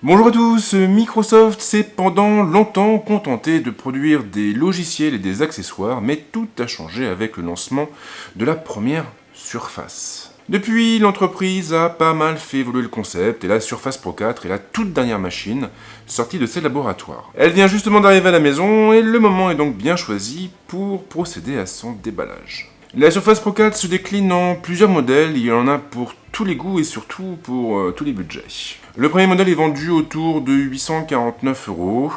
Bonjour à tous, Microsoft s'est pendant longtemps contenté de produire des logiciels et des accessoires, mais tout a changé avec le lancement de la première Surface. Depuis, l'entreprise a pas mal fait évoluer le concept et la Surface Pro 4 est la toute dernière machine sortie de ses laboratoires. Elle vient justement d'arriver à la maison et le moment est donc bien choisi pour procéder à son déballage. La Surface Pro 4 se décline en plusieurs modèles, il y en a pour tous les goûts et surtout pour tous les budgets. Le premier modèle est vendu autour de 849 €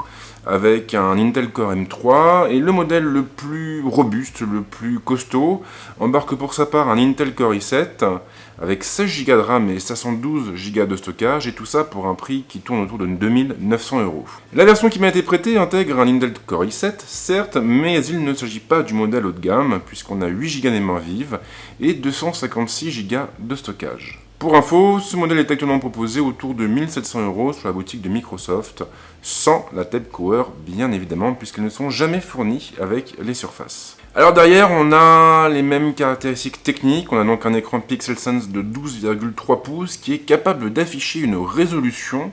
avec un Intel Core M3 et le modèle le plus robuste, le plus costaud, embarque pour sa part un Intel Core i7 avec 16 Go de RAM et 512 Go de stockage et tout ça pour un prix qui tourne autour de 2900 €. La version qui m'a été prêtée intègre un Intel Core i7, certes, mais il ne s'agit pas du modèle haut de gamme puisqu'on a 8 Go de mémoire vive et 256 Go de stockage. Pour info, ce modèle est actuellement proposé autour de 1700 € sur la boutique de Microsoft, sans la Tab Cover bien évidemment, puisqu'elles ne sont jamais fournies avec les surfaces. Alors derrière, on a les mêmes caractéristiques techniques, on a donc un écran PixelSense de 12,3 pouces qui est capable d'afficher une résolution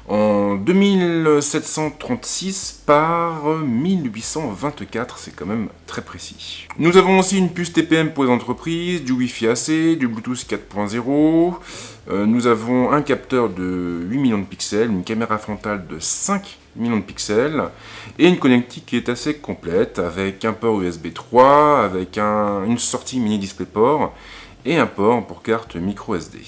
en 2736 par 1824, c'est quand même très précis. Nous avons aussi une puce TPM pour les entreprises, du Wi-Fi AC, du Bluetooth 4.0, nous avons un capteur de 8 millions de pixels, une caméra frontale de 5 millions de pixels, et une connectique qui est assez complète, avec un port USB 3, avec une sortie mini DisplayPort, et un port pour carte micro SD.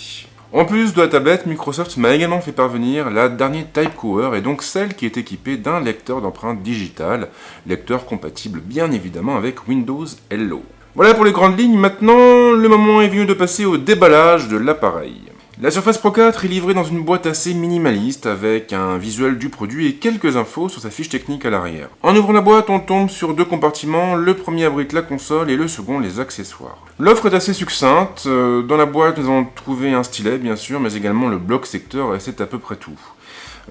En plus de la tablette, Microsoft m'a également fait parvenir la dernière Typecover et donc celle qui est équipée d'un lecteur d'empreintes digitales, lecteur compatible bien évidemment avec Windows Hello. Voilà pour les grandes lignes, maintenant le moment est venu de passer au déballage de l'appareil. La Surface Pro 4 est livrée dans une boîte assez minimaliste avec un visuel du produit et quelques infos sur sa fiche technique à l'arrière. En ouvrant la boîte, on tombe sur deux compartiments, le premier abrite la console et le second les accessoires. L'offre est assez succincte, dans la boîte nous allons trouver un stylet bien sûr, mais également le bloc secteur et c'est à peu près tout.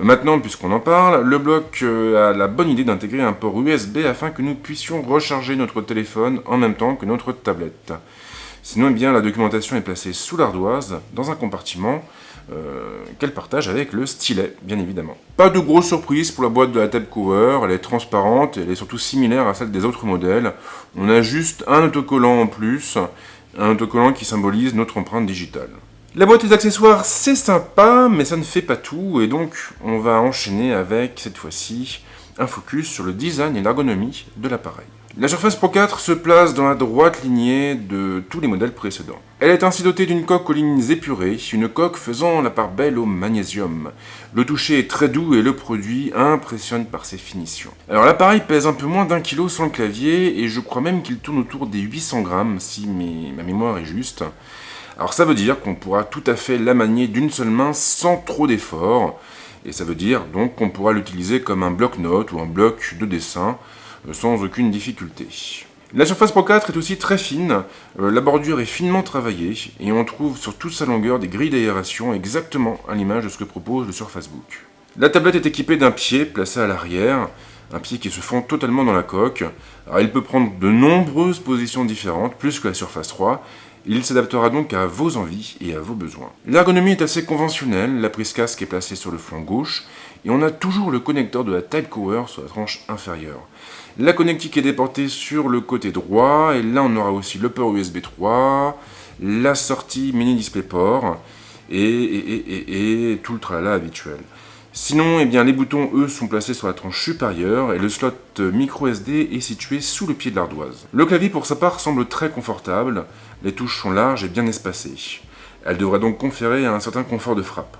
Maintenant, puisqu'on en parle, le bloc a la bonne idée d'intégrer un port USB afin que nous puissions recharger notre téléphone en même temps que notre tablette. Sinon, eh bien, la documentation est placée sous l'ardoise, dans un compartiment qu'elle partage avec le stylet, bien évidemment. Pas de grosse surprise pour la boîte de la Tab Cover, elle est transparente et elle est surtout similaire à celle des autres modèles. On a juste un autocollant en plus, un autocollant qui symbolise notre empreinte digitale. La boîte des accessoires, c'est sympa, mais ça ne fait pas tout, et donc on va enchaîner avec, cette fois-ci, un focus sur le design et l'ergonomie de l'appareil. La Surface Pro 4 se place dans la droite lignée de tous les modèles précédents. Elle est ainsi dotée d'une coque aux lignes épurées, une coque faisant la part belle au magnésium. Le toucher est très doux et le produit impressionne par ses finitions. Alors l'appareil pèse un peu moins d'1 kg sans le clavier et je crois même qu'il tourne autour des 800 grammes si ma mémoire est juste. Alors ça veut dire qu'on pourra tout à fait la manier d'une seule main sans trop d'effort. Et ça veut dire donc qu'on pourra l'utiliser comme un bloc-notes ou un bloc de dessin sans aucune difficulté. La Surface Pro 4 est aussi très fine, la bordure est finement travaillée et on trouve sur toute sa longueur des grilles d'aération exactement à l'image de ce que propose le Surface Book. La tablette est équipée d'un pied placé à l'arrière, un pied qui se fond totalement dans la coque. Alors il peut prendre de nombreuses positions différentes, plus que la Surface 3, il s'adaptera donc à vos envies et à vos besoins. L'ergonomie est assez conventionnelle, la prise casque est placée sur le flanc gauche, et on a toujours le connecteur de la Typecover sur la tranche inférieure. La connectique est déportée sur le côté droit, et là on aura aussi le port USB 3, la sortie mini DisplayPort, et tout le tralala habituel. Sinon, eh bien, les boutons, eux, sont placés sur la tranche supérieure et le slot micro SD est situé sous le pied de l'ardoise. Le clavier, pour sa part, semble très confortable. Les touches sont larges et bien espacées. Elle devrait donc conférer un certain confort de frappe.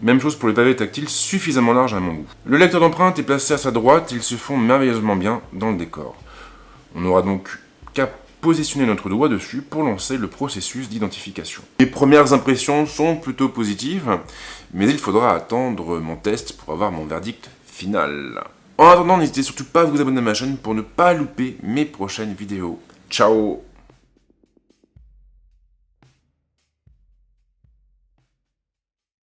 Même chose pour les pavés tactiles, suffisamment larges à mon goût. Le lecteur d'empreintes est placé à sa droite, il se fond merveilleusement bien dans le décor. On n'aura donc qu'à positionner notre doigt dessus pour lancer le processus d'identification. Les premières impressions sont plutôt positives, mais il faudra attendre mon test pour avoir mon verdict final. En attendant, n'hésitez surtout pas à vous abonner à ma chaîne pour ne pas louper mes prochaines vidéos. Ciao!